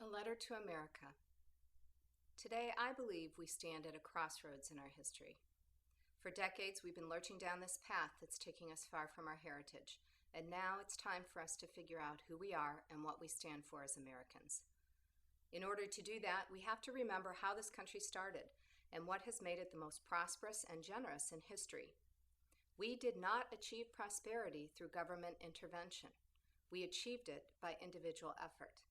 A letter to America. Today, I believe we stand at a crossroads in our history. For decades, we've been lurching down this path that's taking us far from our heritage, and now it's time for us to figure out who we are and what we stand for as Americans. In order to do that, we have to remember how this country started and what has made it the most prosperous and generous in history. We did not achieve prosperity through government intervention. We achieved it by individual effort.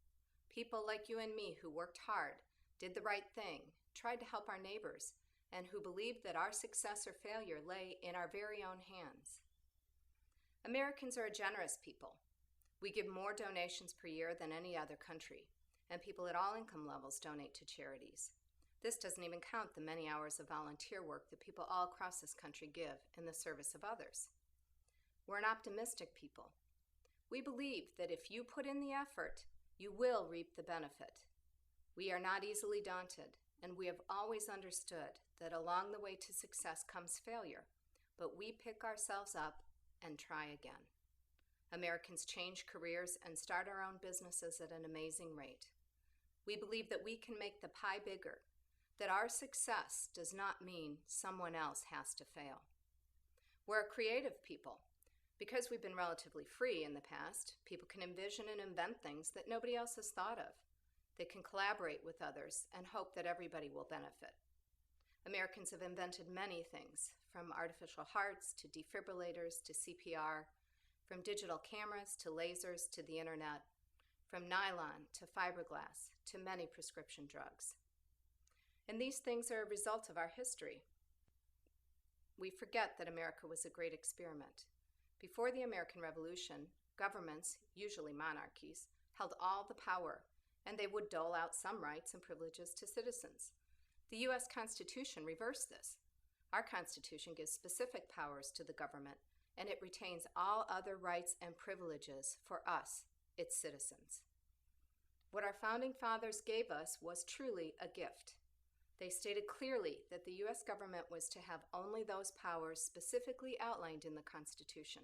People like you and me who worked hard, did the right thing, tried to help our neighbors, and who believed that our success or failure lay in our very own hands. Americans are a generous people. We give more donations per year than any other country, and people at all income levels donate to charities. This doesn't even count the many hours of volunteer work that people all across this country give in the service of others. We're an optimistic people. We believe that if you put in the effort, you will reap the benefit. We are not easily daunted, and we have always understood that along the way to success comes failure, but we pick ourselves up and try again. Americans change careers and start our own businesses at an amazing rate. We believe that we can make the pie bigger, that our success does not mean someone else has to fail. We're a creative people. Because we've been relatively free in the past, people can envision and invent things that nobody else has thought of. They can collaborate with others and hope that everybody will benefit. Americans have invented many things, from artificial hearts to defibrillators to CPR, from digital cameras to lasers to the internet, from nylon to fiberglass to many prescription drugs. And these things are a result of our history. We forget that America was a great experiment. Before the American Revolution, governments, usually monarchies, held all the power, and they would dole out some rights and privileges to citizens. The U.S. Constitution reversed this. Our Constitution gives specific powers to the government, and it retains all other rights and privileges for us, its citizens. What our founding fathers gave us was truly a gift. They stated clearly that the U.S. government was to have only those powers specifically outlined in the Constitution.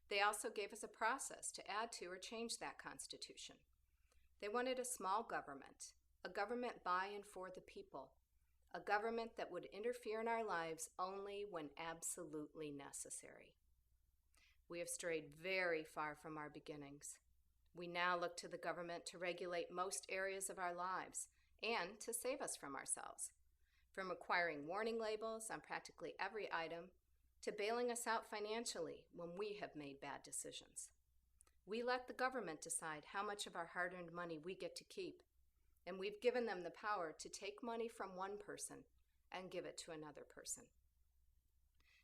They also gave us a process to add to or change that Constitution. They wanted a small government, a government by and for the people, a government that would interfere in our lives only when absolutely necessary. We have strayed very far from our beginnings. We now look to the government to regulate most areas of our lives, and to save us from ourselves, from requiring warning labels on practically every item to bailing us out financially when we have made bad decisions. We let the government decide how much of our hard-earned money we get to keep, and we've given them the power to take money from one person and give it to another person.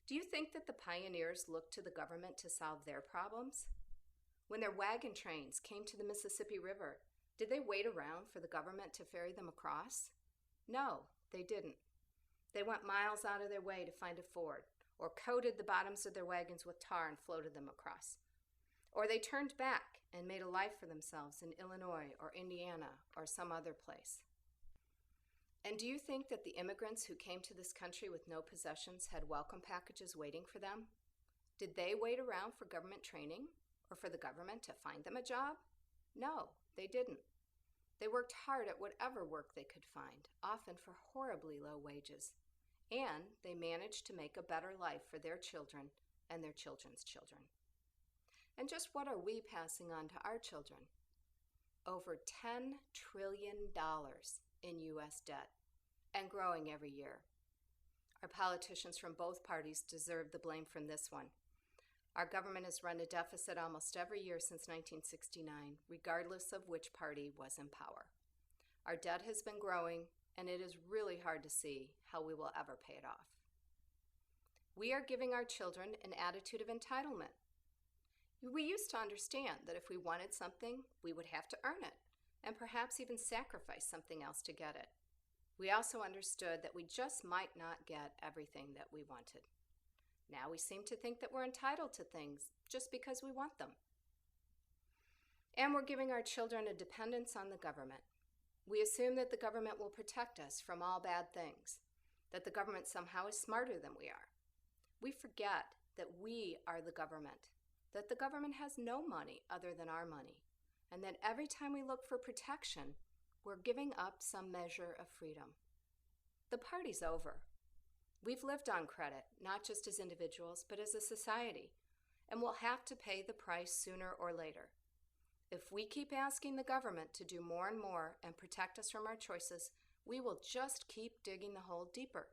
Do you think that the pioneers looked to the government to solve their problems? When their wagon trains came to the Mississippi River, did they wait around for the government to ferry them across? No, they didn't. They went miles out of their way to find a ford, or coated the bottoms of their wagons with tar and floated them across. Or they turned back and made a life for themselves in Illinois or Indiana or some other place. And do you think that the immigrants who came to this country with no possessions had welcome packages waiting for them? Did they wait around for government training or for the government to find them a job? No, they didn't. They worked hard at whatever work they could find, often for horribly low wages. And they managed to make a better life for their children and their children's children. And just what are we passing on to our children? Over $10 trillion in U.S. debt, and growing every year. Our politicians from both parties deserve the blame from this one. Our government has run a deficit almost every year since 1969, regardless of which party was in power. Our debt has been growing, and it is really hard to see how we will ever pay it off. We are giving our children an attitude of entitlement. We used to understand that if we wanted something, we would have to earn it, and perhaps even sacrifice something else to get it. We also understood that we just might not get everything that we wanted. Now we seem to think that we're entitled to things just because we want them. And we're giving our children a dependence on the government. We assume that the government will protect us from all bad things, that the government somehow is smarter than we are. We forget that we are the government, that the government has no money other than our money, and that every time we look for protection, we're giving up some measure of freedom. The party's over. We've lived on credit, not just as individuals, but as a society, and we'll have to pay the price sooner or later. If we keep asking the government to do more and more and protect us from our choices, we will just keep digging the hole deeper.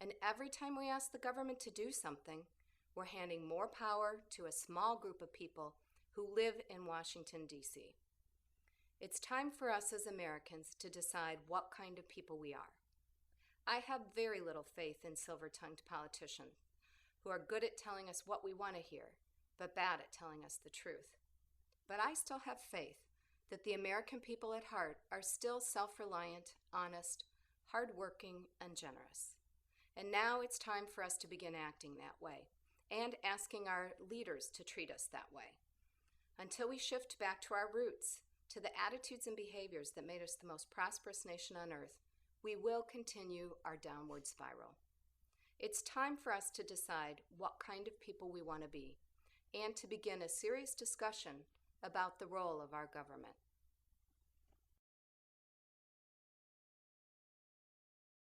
And every time we ask the government to do something, we're handing more power to a small group of people who live in Washington, D.C. It's time for us as Americans to decide what kind of people we are. I have very little faith in silver-tongued politicians who are good at telling us what we want to hear, but bad at telling us the truth. But I still have faith that the American people at heart are still self-reliant, honest, hardworking, and generous. And now it's time for us to begin acting that way and asking our leaders to treat us that way. Until we shift back to our roots, to the attitudes and behaviors that made us the most prosperous nation on earth, we will continue our downward spiral. It's time for us to decide what kind of people we want to be and to begin a serious discussion about the role of our government.